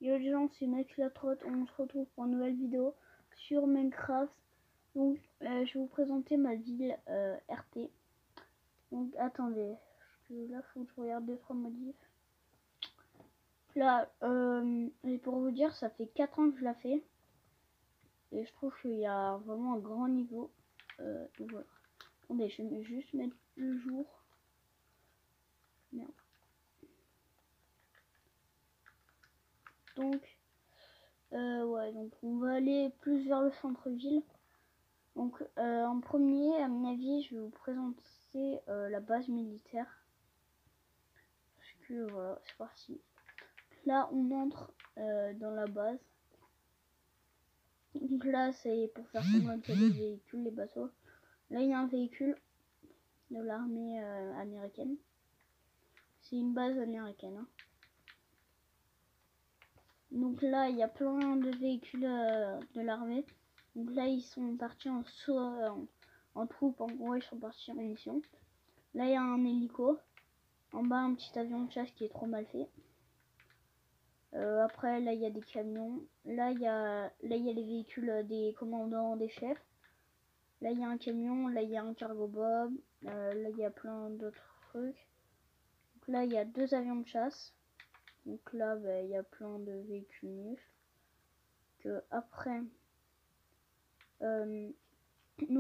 Yo les gens, c'est Max la Trotte, on se retrouve pour une nouvelle vidéo sur Minecraft. Donc je vais vous présenter ma ville RP. Donc attendez, parce que là faut que je regarde 2-3 modifs. Là, et pour vous dire, ça fait 4 ans que je la fais. Et je trouve qu'il y a vraiment un grand niveau. Donc voilà. Attendez, je vais juste mettre le jour. Merde. Donc, ouais, donc on va aller plus vers le centre-ville. Donc en premier, à mon avis, je vais vous présenter la base militaire. Parce que voilà, c'est parti. Là, on entre dans la base. Donc là, c'est pour faire semblant qu'il y a des véhicules, les bateaux. Là, il y a un véhicule de l'armée américaine. C'est une base américaine. Hein. Donc là, il y a plein de véhicules de l'armée. Donc là, ils sont partis en saut, en troupe. En gros, ils sont partis en mission. Là, il y a un hélico. En bas, un petit avion de chasse qui est trop mal fait. Après, là, il y a des camions. Là, il y a les véhicules des commandants, des chefs. Là, il y a un camion. Là, il y a un cargo bob. Là, il y a plein d'autres trucs. Donc là, il y a 2 avions de chasse. Donc là, il y a plein de véhicules nus. Après, nous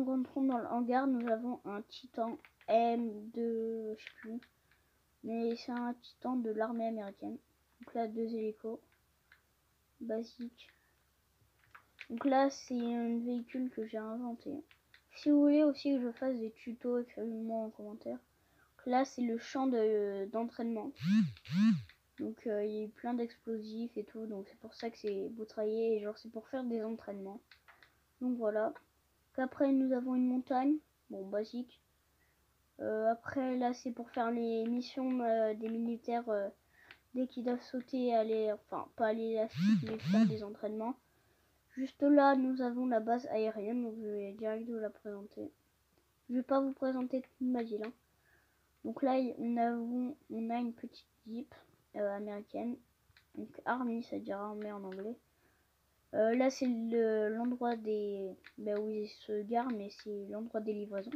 rentrons dans le hangar. Nous avons un Titan M2, je sais plus. Mais c'est un Titan de l'armée américaine. Donc là, 2 hélicos. Basique. Donc là, c'est un véhicule que j'ai inventé. Si vous voulez aussi que je fasse des tutos, écrivez-moi en commentaire. Donc là, c'est le champ d'entraînement. Donc il y a eu plein d'explosifs et tout. Donc c'est pour ça que c'est boutraillé. Et genre, c'est pour faire des entraînements. Donc voilà. Après, nous avons une montagne. Bon, basique. Après, là, c'est pour faire les missions des militaires. Dès qu'ils doivent sauter, aller, enfin, pas aller là, mais faire des entraînements. Juste là, nous avons la base aérienne, donc je vais direct vous la présenter. Je vais pas vous présenter toute ma ville. Hein. Donc là, on a une petite jeep américaine. Donc Army, ça dira armée en anglais. Là, c'est l'endroit des... où ils se garent, mais c'est l'endroit des livraisons.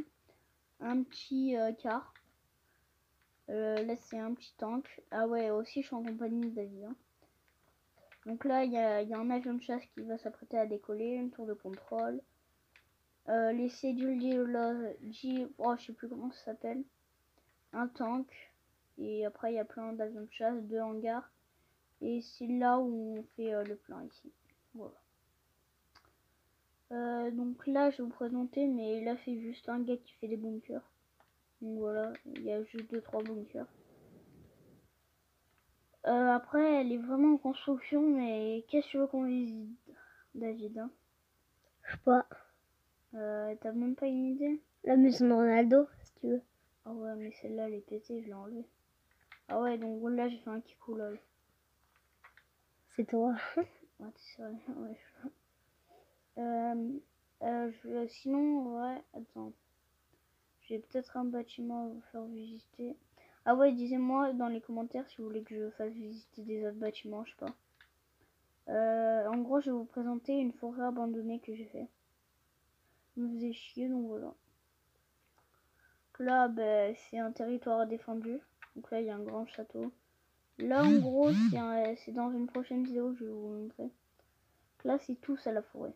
Un petit car. Là, c'est un petit tank. Ah ouais, aussi, je suis en compagnie de David. Hein. Donc là, il y a un avion de chasse qui va s'apprêter à décoller, une tour de contrôle. Les cédules oh, je sais plus comment ça s'appelle. Un tank. Et après, il y a plein d'avions de chasse, 2 hangars. Et c'est là où on fait le plein ici. Voilà. Donc là, je vais vous présenter, mais là, c'est juste un gars qui fait des bunkers. Donc voilà, il y a juste 2-3 bunkers. Après, elle est vraiment en construction, mais qu'est-ce que tu veux qu'on visite, David? Hein? Je sais pas. T'as même pas une idée? La maison de Ronaldo, si tu veux. Ah ouais, mais celle-là, elle est pétée, je l'ai enlevée. Ah ouais, donc là, j'ai fait un kikou lol. C'est toi. Ouais, c'est vrai, ouais. Sinon, ouais, attends. J'ai peut-être un bâtiment à vous faire visiter. Ah ouais, disez-moi dans les commentaires si vous voulez que je fasse visiter des autres bâtiments, je sais pas. En gros, je vais vous présenter une forêt abandonnée que j'ai fait. Je me faisais chier, donc voilà. Donc là, c'est un territoire défendu. Donc là, il y a un grand château. Là, en gros, c'est dans une prochaine vidéo que je vais vous montrer. Donc là, c'est tous à la forêt.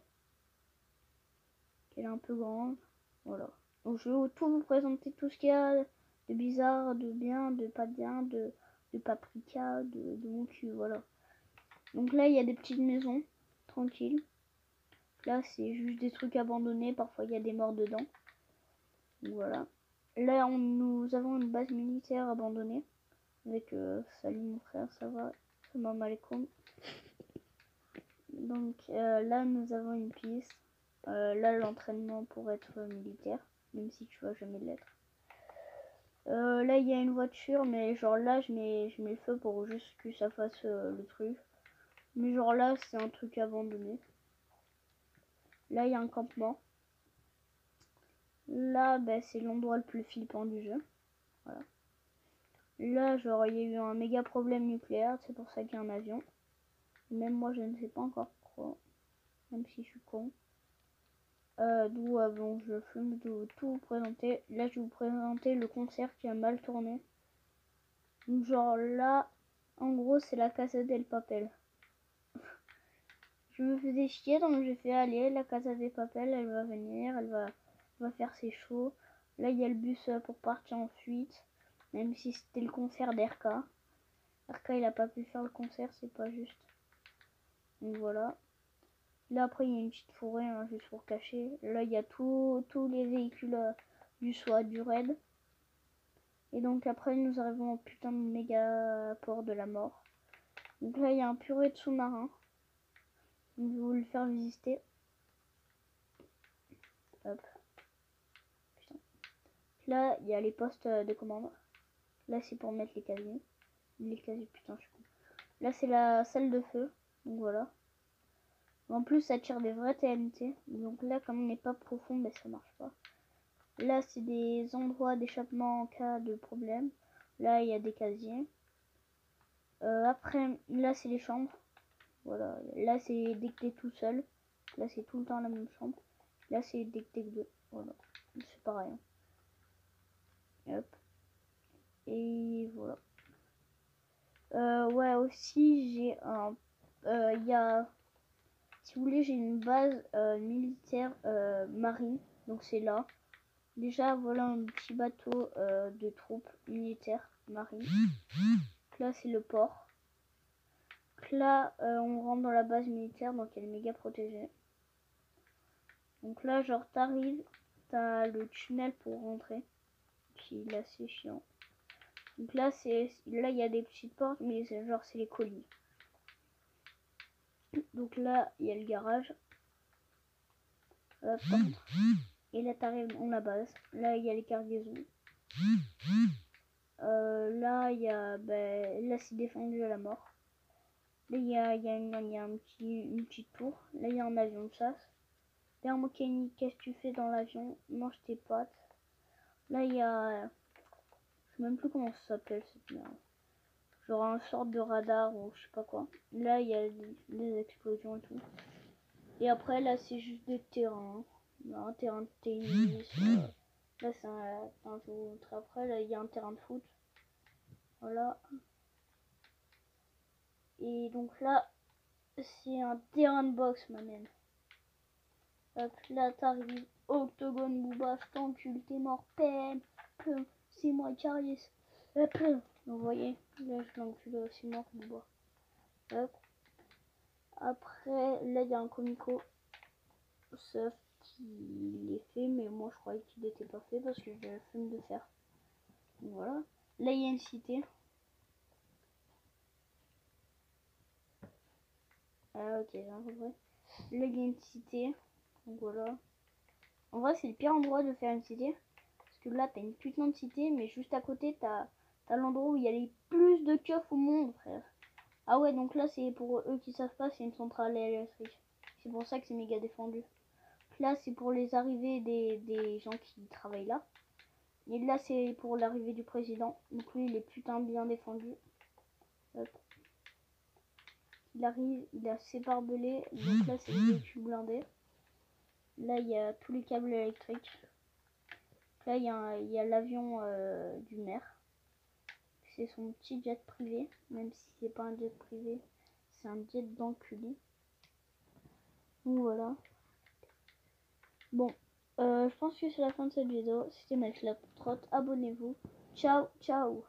Elle est un peu grande. Voilà. Donc je vais tout vous présenter, tout ce qu'il y a de bizarre, de bien, de pas bien, de paprika, de mon cul, voilà. Donc là, il y a des petites maisons, tranquilles. Là, c'est juste des trucs abandonnés, parfois il y a des morts dedans. Donc voilà. Là, nous avons une base militaire abandonnée. Avec, salut mon frère, ça va, salam alaikum. Donc là, nous avons une piste. Là, l'entraînement pour être militaire, même si tu vas jamais l'être. Là, il y a une voiture, mais genre là, je mets le feu pour juste que ça fasse le truc. Mais genre là, c'est un truc abandonné. Là, il y a un campement. Là, c'est l'endroit le plus flippant du jeu. Voilà. Là, genre, il y a eu un méga problème nucléaire, c'est pour ça qu'il y a un avion. Même moi, je ne sais pas encore quoi. Même si je suis con. D'où avant je filme de tout vous présenter. Là, je vais vous présenter le concert qui a mal tourné. Donc, genre là, en gros, c'est la Casa del Papel. Je me faisais chier, donc j'ai fait aller la Casa del Papel, elle va venir, elle va faire ses shows. Là, il y a le bus pour partir ensuite, même si c'était le concert d'RK. RK, il a pas pu faire le concert, c'est pas juste. Donc voilà. Là, après, il y a une petite forêt, hein, juste pour cacher. Là, il y a tous les véhicules du SWAT, du raid. Et donc après, nous arrivons au putain de méga port de la mort. Donc là, il y a un purée de sous-marins. Donc, je vais vous le faire visiter. Hop. Putain. Là, il y a les postes de commande. Là, c'est pour mettre les casiers. Les casiers, putain, je suis con. Là, c'est la salle de feu. Donc voilà. En plus, ça tire des vrais TNT. Donc là, comme on n'est pas profond, ben, ça marche pas. Là, c'est des endroits d'échappement en cas de problème. Là, il y a des casiers. Après, là, c'est les chambres. Voilà. Là, c'est dès que t'es tout seul. Là, c'est tout le temps la même chambre. Là, c'est dès que t'es deux. Voilà. C'est pareil. Hein. Hop. Et voilà. Ouais, aussi, j'ai un... Il y a... Si vous voulez, j'ai une base militaire marine. Donc, c'est là. Déjà, voilà un petit bateau de troupes militaires marines. Là, c'est le port. Là, on rentre dans la base militaire, donc elle est méga protégée. Donc là, genre, t'arrives, t'as le tunnel pour rentrer. Puis là, c'est chiant. Donc là, là, il y a des petites portes, mais genre, c'est les colis. Donc là, il y a le garage. Hop, et là, t'arrives dans la base. Là, il y a les cargaisons. Là, il y a... Ben, là, c'est défendu à la mort. Là, il y a une petite tour. Là, il y a un avion de chasse. Là, moi, Kenny, qu'est-ce que tu fais dans l'avion? Mange tes potes. Là, il y a... Je sais même plus comment ça s'appelle, cette merde. Genre un sorte de radar ou je sais pas quoi. Là, il y a des explosions et tout. Et après, là, c'est juste des terrains. Un terrain de tennis. Là, c'est un jour. Après, là, il y a un terrain de foot. Voilà. Et donc là, c'est un terrain de boxe, ma mère. Hop, là, t'arrives. Octogone, Booba, je t'encule, t'es mort, peine. C'est moi, Caris. Hop, vous voyez, là, je l'encule, c'est mort, Booba. Hop. Après, là, il y a un comico. Sauf qu'il est fait, mais moi, je croyais qu'il n'était pas fait parce que j'ai la flemme de faire. Donc, voilà. Là, il y a une cité. Ah, ok, j'ai un peu vrai. Là, il y a une cité. Donc, voilà. En vrai, c'est le pire endroit de faire une cité. Parce que là, t'as une putain de cité, mais juste à côté, t'as l'endroit où il y a les plus de keufs au monde, frère. Ah ouais, donc là, c'est pour eux qui savent pas, c'est une centrale électrique. C'est pour ça que c'est méga défendu. Là, c'est pour les arrivées des gens qui travaillent là. Et là, c'est pour l'arrivée du président. Donc lui, il est putain bien défendu. Hop. Il arrive, il a ses barbelés. Donc là, c'est le véhicule blindé. Là, il y a tous les câbles électriques. Là, il y a l'avion du maire. C'est son petit jet privé. Même si c'est pas un jet privé, c'est un jet d'enculé. Donc voilà. Bon, je pense que c'est la fin de cette vidéo. C'était Max la Trotte. Abonnez-vous. Ciao, ciao.